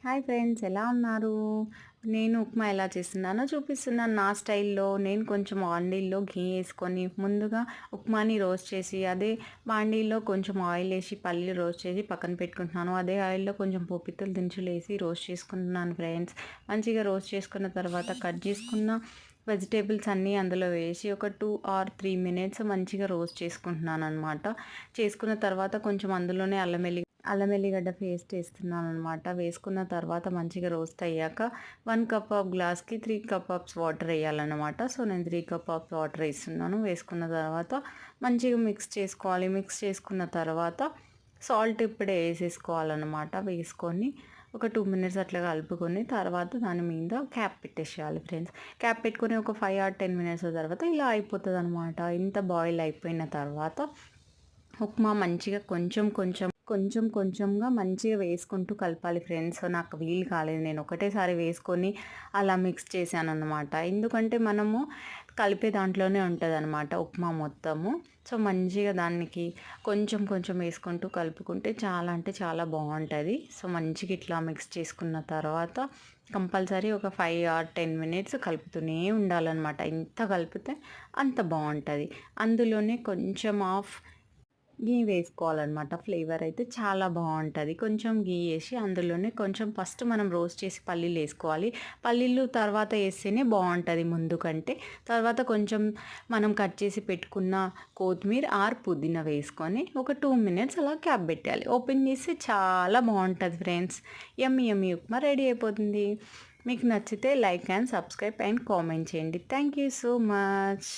Hi friends, ఎలా ఉన్నారు? నేను ఉప్మా ఎలా చేస్తున్నానో చూపిస్తున్నాను నా స్టైల్‌లో. నేను కొంచెం బాండీలో ఘీ ఏసుకొని ముందుగా ఉప్మాని రోస్ట్ చేసి, అదే బాండీలో కొంచెం ఆయిల్ ఏసి, పల్లీలు రోస్ట్ చేసి పక్కన పెట్టుకుంటున్నాను. అదే ఆయిల్‌లో కొంచెం పోపిత్తలు దినుసులేసి రోస్ట్ చేసుకుంటున్నాను ఫ్రెండ్స్. మంచిగా రోస్ట్ చేసుకున్న తర్వాత కట్ చేసుకున్న వెజిటేబుల్స్ అన్నీ అందులో వేసి ఒక 2 ఆర్ 3 మినిట్స్ మంచిగా రోస్ట్ చేసుకుంటున్నాననమాట. చేసుకున్న తర్వాత కొంచెం అందులోనే అల్లం ఎల్లిగడ్డ పేస్ట్ వేస్తున్నాననమాట. వేసుకున్న తర్వాత మంచిగా రోస్ట్ అయ్యాక 1 కప్ ఆఫ్ గ్లాస్‌కి 3 కప్ ఆఫ్ వాటర్ వేయాలన్నమాట. సో, నేను 3 కప్ ఆఫ్ వాటర్ వేస్తున్నాను. వేసుకున్న తర్వాత మంచిగా మిక్స్ చేసుకోవాలి. మిక్స్ చేసుకున్న తర్వాత సాల్ట్ ఇప్పుడే వేసేసుకోవాలన్నమాట. వేసుకొని ఒక 2 మినిట్స్ అట్లా కలుపుకొని తర్వాత దాని మీద క్యాప్ పెట్టేసేయాలి ఫ్రెండ్స్. క్యాప్ పెట్టుకొని ఒక 5 ఆర్ 10 మినిట్స్ తర్వాత ఇలా అయిపోతుందనమాట. ఇంత బాయిల్ అయిపోయిన తర్వాత ఉప్మా మంచిగా కొంచెంగా మంచిగా వేసుకుంటూ కలపాలి ఫ్రెండ్స్. నాకు వీలు కాలేదు, నేను ఒకటేసారి వేసుకొని అలా మిక్స్ చేశానన్నమాట. ఎందుకంటే మనము కలిపే దాంట్లోనే ఉంటుందన్నమాట ఉప్మా మొత్తము. సో, మంచిగా దానికి కొంచెం వేసుకుంటూ కలుపుకుంటే చాలా అంటే చాలా బాగుంటుంది. సో, మంచిగా ఇట్లా మిక్స్ చేసుకున్న తర్వాత కంపల్సరీ ఒక 5 ఆర్ 10 మినిట్స్ కలుపుతూనే ఉండాలన్నమాట. ఎంత కలిపితే అంత బాగుంటుంది. అందులోనే కొంచెం గీ వేసుకోవాలన్నమాట. ఫ్లేవర్ అయితే చాలా బాగుంటుంది. కొంచెం గీ వేసి అందులోనే కొంచెం ఫస్ట్ మనం రోస్ట్ చేసి పల్లీలు వేసుకోవాలి. పల్లీలు తర్వాత వేస్తేనే బాగుంటుంది ముందు కంటే. తర్వాత కొంచెం మనం కట్ చేసి పెట్టుకున్న కొత్తిమీర ఆర్ పుదీనా వేసుకొని ఒక 2 మినిట్స్ అలా క్యాప్ పెట్టాలి. ఓపెన్ చేస్తే చాలా బాగుంటుంది ఫ్రెండ్స్. యమ్మీ ఉప్మా రెడీ అయిపోతుంది. మీకు నచ్చితే like and subscribe and comment చేయండి. Thank you so much.